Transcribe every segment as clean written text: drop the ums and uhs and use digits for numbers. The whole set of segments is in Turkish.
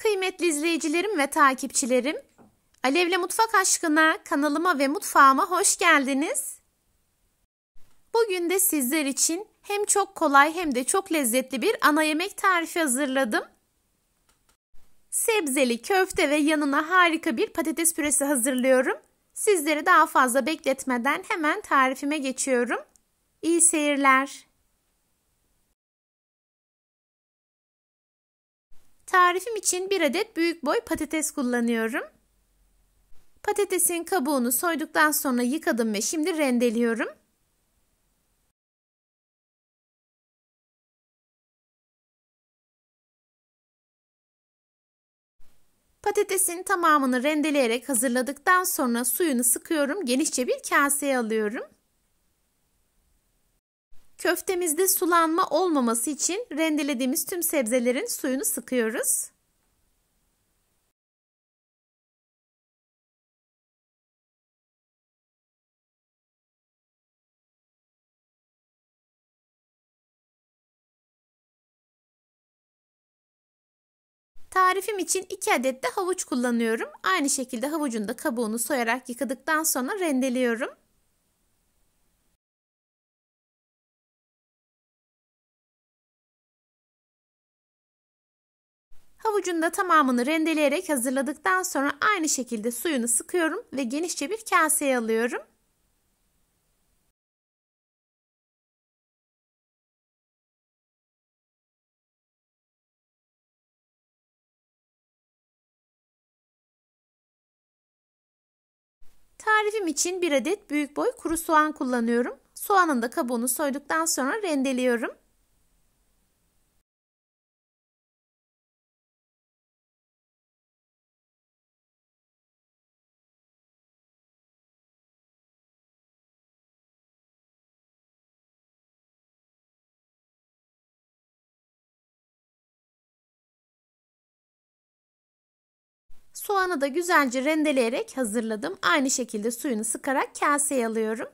Kıymetli izleyicilerim ve takipçilerim, Alev'le Mutfak Aşkına kanalıma ve mutfağıma hoş geldiniz. Bugün de sizler için hem çok kolay hem de çok lezzetli bir ana yemek tarifi hazırladım. Sebzeli köfte ve yanına harika bir patates püresi hazırlıyorum. Sizleri daha fazla bekletmeden hemen tarifime geçiyorum. İyi seyirler. Tarifim için 1 adet büyük boy patates kullanıyorum. Patatesin kabuğunu soyduktan sonra yıkadım ve şimdi rendeliyorum. Patatesin tamamını rendeleyerek hazırladıktan sonra suyunu sıkıyorum. Genişçe bir kaseye alıyorum. Köftemizde sulanma olmaması için rendelediğimiz tüm sebzelerin suyunu sıkıyoruz. Tarifim için 2 adet de havuç kullanıyorum. Aynı şekilde havucun da kabuğunu soyarak yıkadıktan sonra rendeliyorum. Havucun da tamamını rendeleyerek hazırladıktan sonra aynı şekilde suyunu sıkıyorum ve genişçe bir kaseye alıyorum. Tarifim için 1 adet büyük boy kuru soğan kullanıyorum. Soğanın da kabuğunu soyduktan sonra rendeliyorum. Soğanı da güzelce rendeleyerek hazırladım. Aynı şekilde suyunu sıkarak kaseye alıyorum.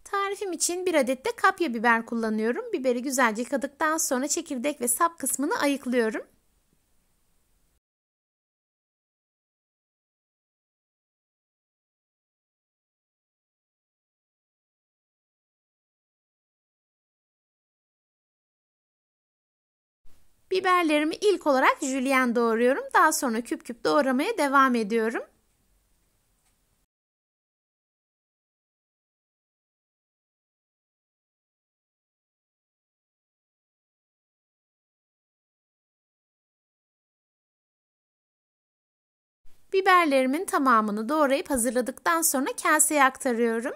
Tarifim için 1 adet de kapya biber kullanıyorum. Biberi güzelce yıkadıktan sonra çekirdek ve sap kısmını ayıklıyorum. Biberlerimi ilk olarak jülyen doğruyorum. Daha sonra küp küp doğramaya devam ediyorum. Biberlerimin tamamını doğrayıp hazırladıktan sonra kaseye aktarıyorum.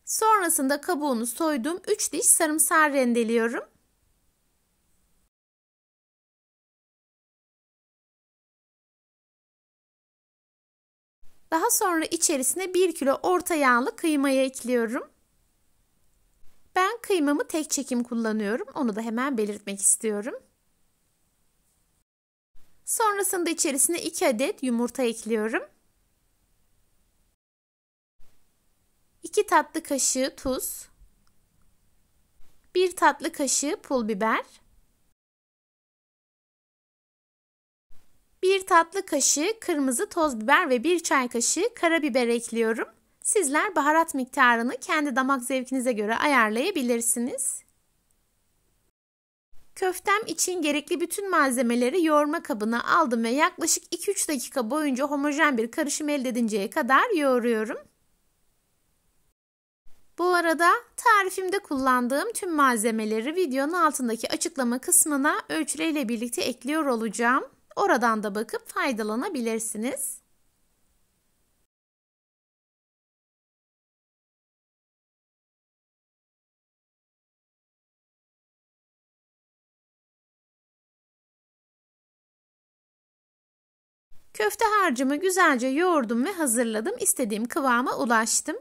Sonrasında kabuğunu soyduğum 3 diş sarımsağı rendeliyorum. Daha sonra içerisine 1 kilo orta yağlı kıymayı ekliyorum. Ben kıymamı tek çekim kullanıyorum. Onu da hemen belirtmek istiyorum. Sonrasında içerisine 2 adet yumurta ekliyorum. 2 tatlı kaşığı tuz, 1 tatlı kaşığı pul biber, 1 tatlı kaşığı kırmızı toz biber ve 1 çay kaşığı karabiber ekliyorum. Sizler baharat miktarını kendi damak zevkinize göre ayarlayabilirsiniz. Köftem için gerekli bütün malzemeleri yoğurma kabına aldım ve yaklaşık 2-3 dakika boyunca homojen bir karışım elde edinceye kadar yoğuruyorum. Bu arada tarifimde kullandığım tüm malzemeleri videonun altındaki açıklama kısmına ölçüleriyle birlikte ekliyor olacağım. Oradan da bakıp faydalanabilirsiniz. Köfte harcımı güzelce yoğurdum ve hazırladım. İstediğim kıvama ulaştım.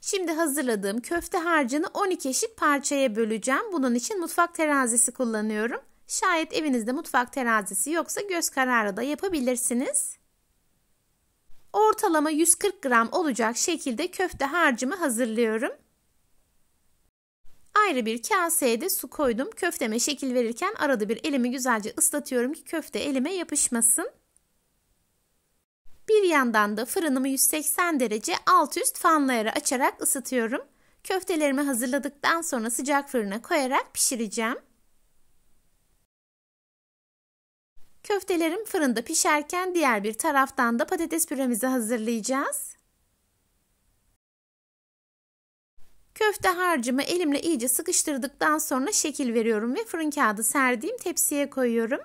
Şimdi hazırladığım köfte harcını 12 eşit parçaya böleceğim. Bunun için mutfak terazisi kullanıyorum. Şayet evinizde mutfak terazisi yoksa göz kararı da yapabilirsiniz. Ortalama 140 gram olacak şekilde köfte harcımı hazırlıyorum. Ayrı bir kaseye de su koydum. Köfteme şekil verirken arada bir elimi güzelce ıslatıyorum ki köfte elime yapışmasın. Bir yandan da fırınımı 180 derece alt üst fanlayara açarak ısıtıyorum. Köftelerimi hazırladıktan sonra sıcak fırına koyarak pişireceğim. Köftelerim fırında pişerken diğer bir taraftan da patates püremizi hazırlayacağız. Köfte harcımı elimle iyice sıkıştırdıktan sonra şekil veriyorum ve fırın kağıdı serdiğim tepsiye koyuyorum.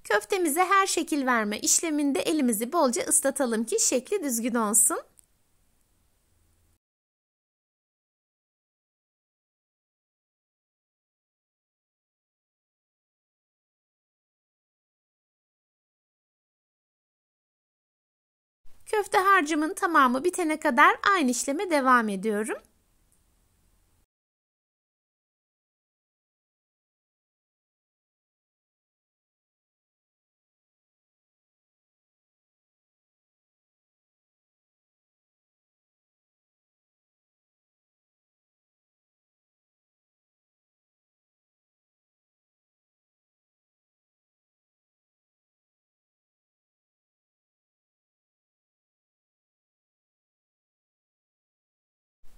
Köftemize her şekil verme işleminde elimizi bolca ıslatalım ki şekli düzgün olsun. Köfte harcımın tamamı bitene kadar aynı işleme devam ediyorum.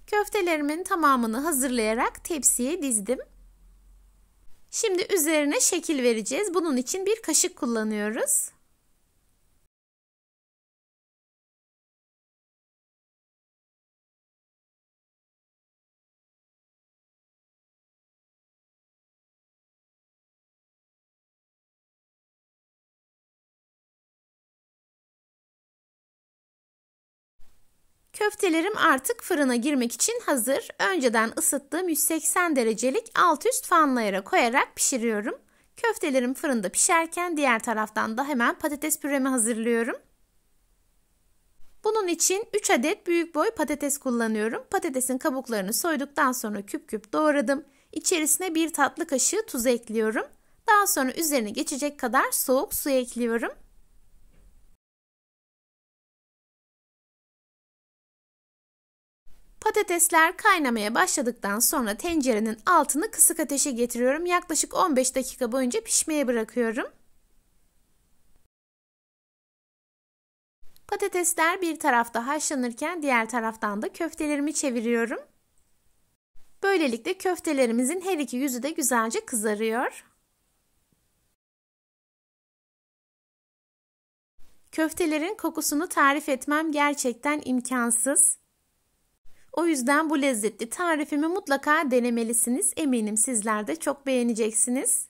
Köftelerimin tamamını hazırlayarak tepsiye dizdim. Şimdi üzerine şekil vereceğiz. Bunun için bir kaşık kullanıyoruz. Köftelerim artık fırına girmek için hazır. Önceden ısıttığım 180 derecelik alt üst fanlayara koyarak pişiriyorum. Köftelerim fırında pişerken diğer taraftan da hemen patates püremi hazırlıyorum. Bunun için 3 adet büyük boy patates kullanıyorum. Patatesin kabuklarını soyduktan sonra küp küp doğradım. İçerisine 1 tatlı kaşığı tuz ekliyorum. Daha sonra üzerine geçecek kadar soğuk su ekliyorum. Patatesler kaynamaya başladıktan sonra tencerenin altını kısık ateşe getiriyorum. Yaklaşık 15 dakika boyunca pişmeye bırakıyorum. Patatesler bir tarafta haşlanırken diğer taraftan da köftelerimi çeviriyorum. Böylelikle köftelerimizin her iki yüzü de güzelce kızarıyor. Köftelerin kokusunu tarif etmem gerçekten imkansız. O yüzden bu lezzetli tarifimi mutlaka denemelisiniz. Eminim sizler de çok beğeneceksiniz.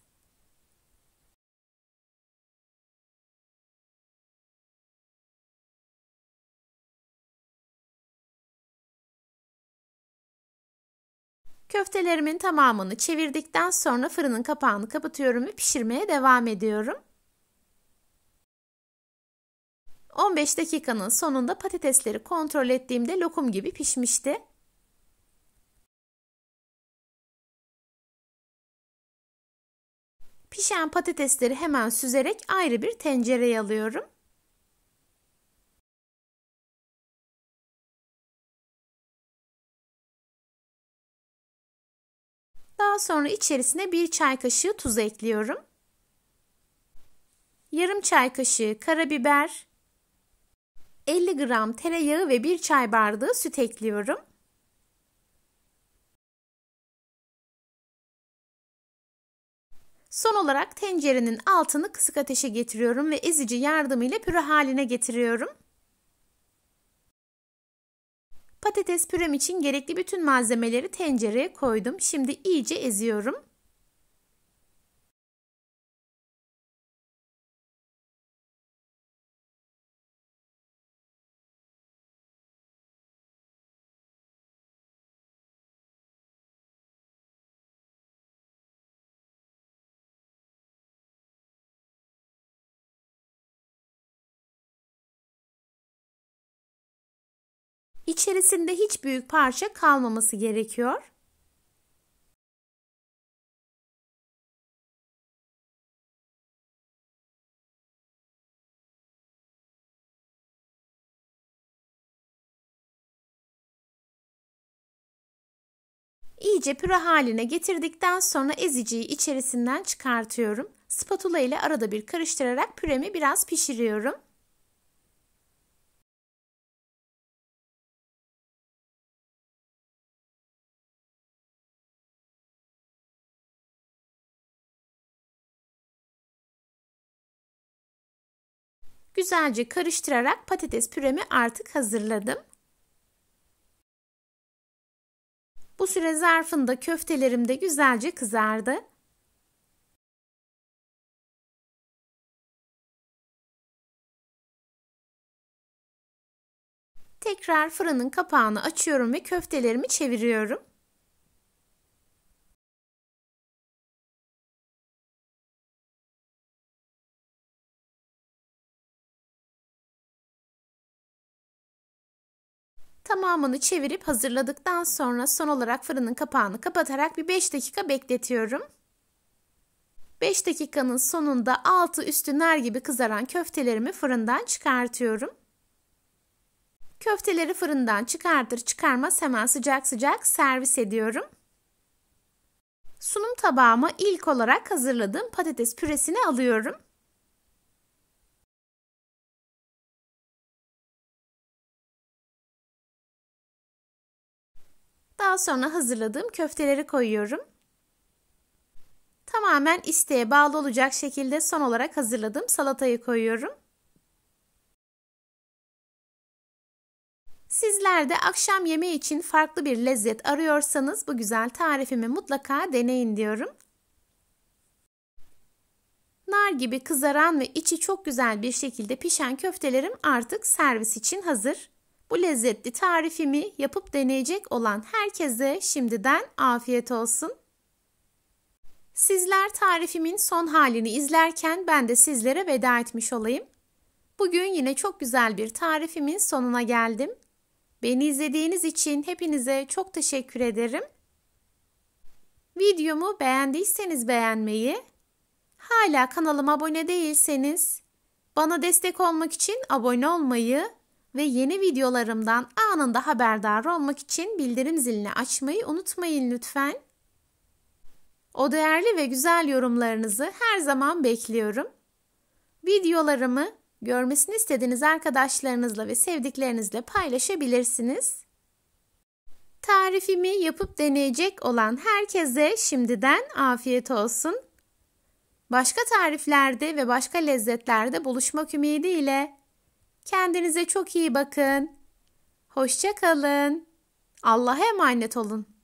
Köftelerimin tamamını çevirdikten sonra fırının kapağını kapatıyorum ve pişirmeye devam ediyorum. 15 dakikanın sonunda patatesleri kontrol ettiğimde lokum gibi pişmişti. Pişen patatesleri hemen süzerek ayrı bir tencereye alıyorum. Daha sonra içerisine 1 çay kaşığı tuz ekliyorum. Yarım çay kaşığı karabiber, 50 gram tereyağı ve 1 çay bardağı süt ekliyorum. Son olarak tencerenin altını kısık ateşe getiriyorum ve ezici yardımıyla püre haline getiriyorum. Patates pürem için gerekli bütün malzemeleri tencereye koydum. Şimdi iyice eziyorum. içerisinde hiç büyük parça kalmaması gerekiyor. İyice püre haline getirdikten sonra eziciyi içerisinden çıkartıyorum. Spatula ile arada bir karıştırarak püremi biraz pişiriyorum. Güzelce karıştırarak patates püremi artık hazırladım. Bu süre zarfında köftelerim de güzelce kızardı. Tekrar fırının kapağını açıyorum ve köftelerimi çeviriyorum. Tamamını çevirip hazırladıktan sonra son olarak fırının kapağını kapatarak bir 5 dakika bekletiyorum. 5 dakikanın sonunda altı üstü nar gibi kızaran köftelerimi fırından çıkartıyorum. Köfteleri fırından çıkartır çıkarmaz hemen sıcak sıcak servis ediyorum. Sunum tabağıma ilk olarak hazırladığım patates püresini alıyorum. Daha sonra hazırladığım köfteleri koyuyorum. Tamamen isteğe bağlı olacak şekilde son olarak hazırladığım salatayı koyuyorum. Sizler de akşam yemeği için farklı bir lezzet arıyorsanız bu güzel tarifimi mutlaka deneyin diyorum. Nar gibi kızaran ve içi çok güzel bir şekilde pişen köftelerim artık servis için hazır. Bu lezzetli tarifimi yapıp deneyecek olan herkese şimdiden afiyet olsun. Sizler tarifimin son halini izlerken ben de sizlere veda etmiş olayım. Bugün yine çok güzel bir tarifimin sonuna geldim. Beni izlediğiniz için hepinize çok teşekkür ederim. Videomu beğendiyseniz beğenmeyi, hala kanalıma abone değilseniz bana destek olmak için abone olmayı ve yeni videolarımdan anında haberdar olmak için bildirim zilini açmayı unutmayın lütfen. O değerli ve güzel yorumlarınızı her zaman bekliyorum. Videolarımı görmesini istediğiniz arkadaşlarınızla ve sevdiklerinizle paylaşabilirsiniz. Tarifimi yapıp deneyecek olan herkese şimdiden afiyet olsun. Başka tariflerde ve başka lezzetlerde buluşmak ümidiyle kendinize çok iyi bakın. Hoşça kalın. Allah'a emanet olun.